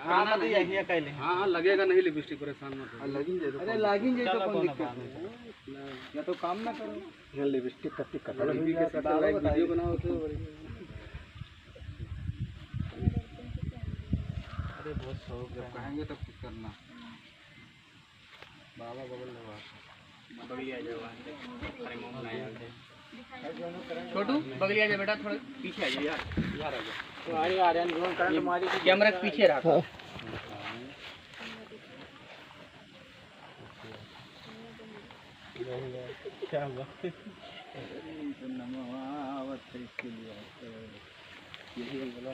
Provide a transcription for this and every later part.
हाँ ना यही कहले हाँ लगेगा नहीं लिपस्टिक, परेशान मत हो। अरे लागिन जे तो कौन दिक्कत है, या तो काम ना करो यहाँ लिपस्टिक कति कलर के साथ लाइक वीडियो बनाओ तो अरे बहुत शौक जब कहेंगे तब कुछ करना। बाबा बगल लगा बगलिया जाओ, अरे मोम बनाया छोटू बगलिया जा बेटा, थोड़ा पीछे आ जाओ यार, यार आ जाओ तो आ रहे हैं करंट मारी, कैमरा के पीछे रखो। क्या हुआ नमोवत इसके लिए यही बोला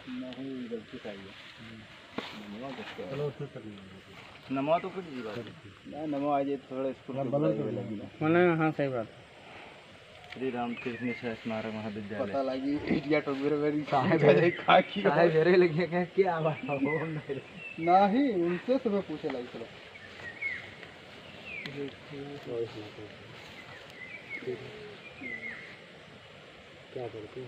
नहीं गलती चाहिए नमो तो कुछ ना नमो आज थोड़ा स्कूल मैंने हाँ सही बात। श्री राम तीर्थ स्मारक महाविद्यालय पता लगी इडिया तो मेरी साहब है खाकी साहब मेरे लगे क्या बात हो नहीं उनसे सब पूछे लगी चलो क्या करती है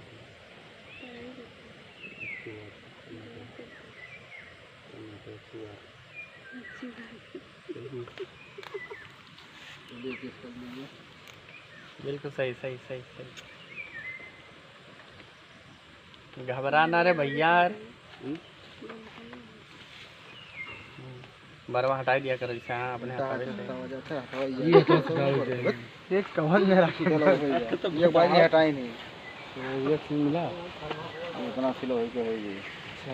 बिल्कुल सही सही सही सही। घबराना रे भैया, बरवा हटा दिया करो जैसे अपने एक कवन में रखी ये बार नहीं हटाई नहीं ये मिला इतना किलो हो के होई। अच्छा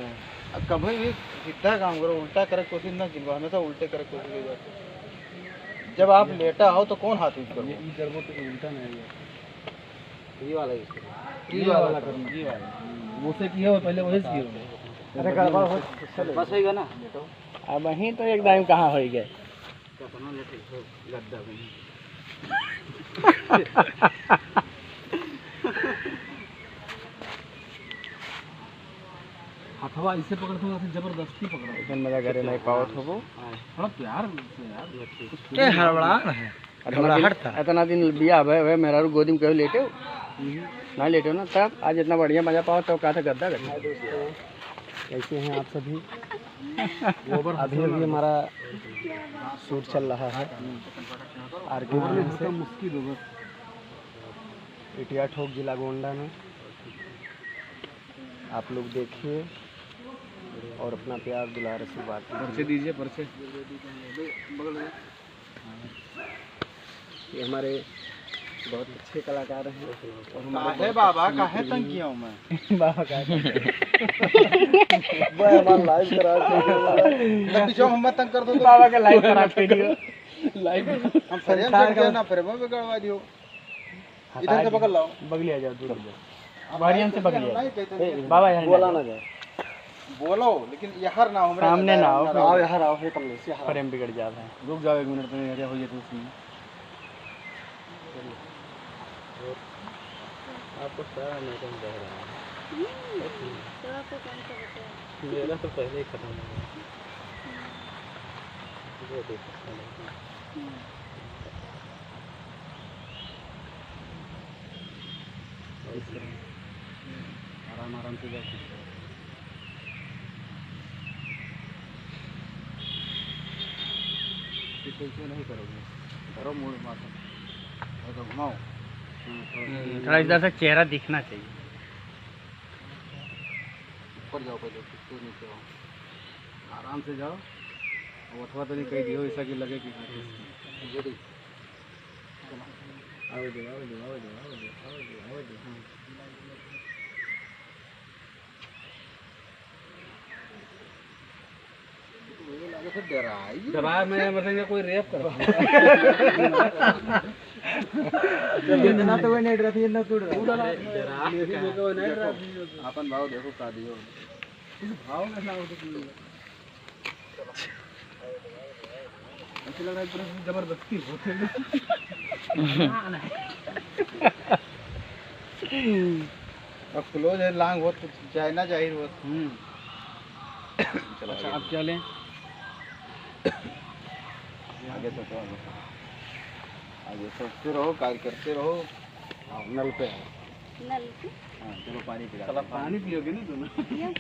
अब कभी भी सीधा काम करो, उल्टा करे कोशिश ना कीजिए, हमेशा उल्टे करे कोशिश कीजिए। जब आप लेटा आओ तो कौन हाथ यूज करो, ये करबो तो उल्टा नहीं है ये वाला यूज करो, ये वाला करना ये वाला वो से किया हो पहले वही किया। अरे गड़बड़ हो बस होएगा ना अब वहीं तो एकदम कहाँ हो गए कतना लेटे गद्दा बनी हथवा इसे पकड़ तो जबरदस्ती पकड़ा एकदम मजा करे नहीं पावत हो थोड़ा प्यार से यार के हड़बड़ा है हड़बड़ाहट था इतना दिन बिया है मेरा गोदी में कभी लेटे हो ना लेटे हो ना, तब आज इतना बढ़िया मजा पाओ तो कहा था गद्दा गद्दा। कैसे हैं आप सभी? अभी अभी हमारा शूट चल रहा है आरके से मुश्किल होगा इटिया ठोक जिला गोंडा में, आप लोग देखिए और अपना प्यार दुलार से बात परिचय दीजिए। परिचय ये हमारे बहुत अच्छे कलाकार हैं और हमारे बाबा का है तंग किया हूं मैं बाबा का हमारा लाइव करा पीछे हम मत तंग कर दो बाबा का लाइव करा वीडियो लाइव हम सरिया से ना फिर वो बिगड़वा दियो। इधर से पकड़ लाओ बगली आ जाओ दूर जाओ बारियन से बगली बाबा यहां बोला ना जाए बोलो लेकिन यहां ना हो सामने ना आओ यहां आओ है कमले से फ्रेम बिगड़ जाता है। रुक जाओ 1 मिनट में एरिया हो जाए तो उसमें आपको सारा मैटर कह रहा है तो आपको कौन सा बताया मेरा तो पहले ही खत्म हो गया। आराम आराम से जाओ नहीं करोगे करो मूड माता और तो घुमाओ थोड़ा इधर से चेहरा दिखना चाहिए। ऊपर जाओ पहले फिर नीचे आओ आराम से जाओ और अथवा तो नहीं कह दियो ऐसा कि लगे कि आओ दे आओ दे आओ दे आओ दे आओ दे आओ दे डरा मैं मतलब कोई रेप कर ना तो वो नहीं रहती ना तोड़ अपन भाव देखो का दियो भाव में ना हो तो ऐसा लग रहा है जबरदस्ती होते अब क्लोज है लांग हो तो जाए ना जाहिर हो। चलो अच्छा आप क्या लें आगे तो आगे सोचते रहो कार्य करते रहो नल पे हाँ चलो पानी पिला पानी पियोगे ना तुम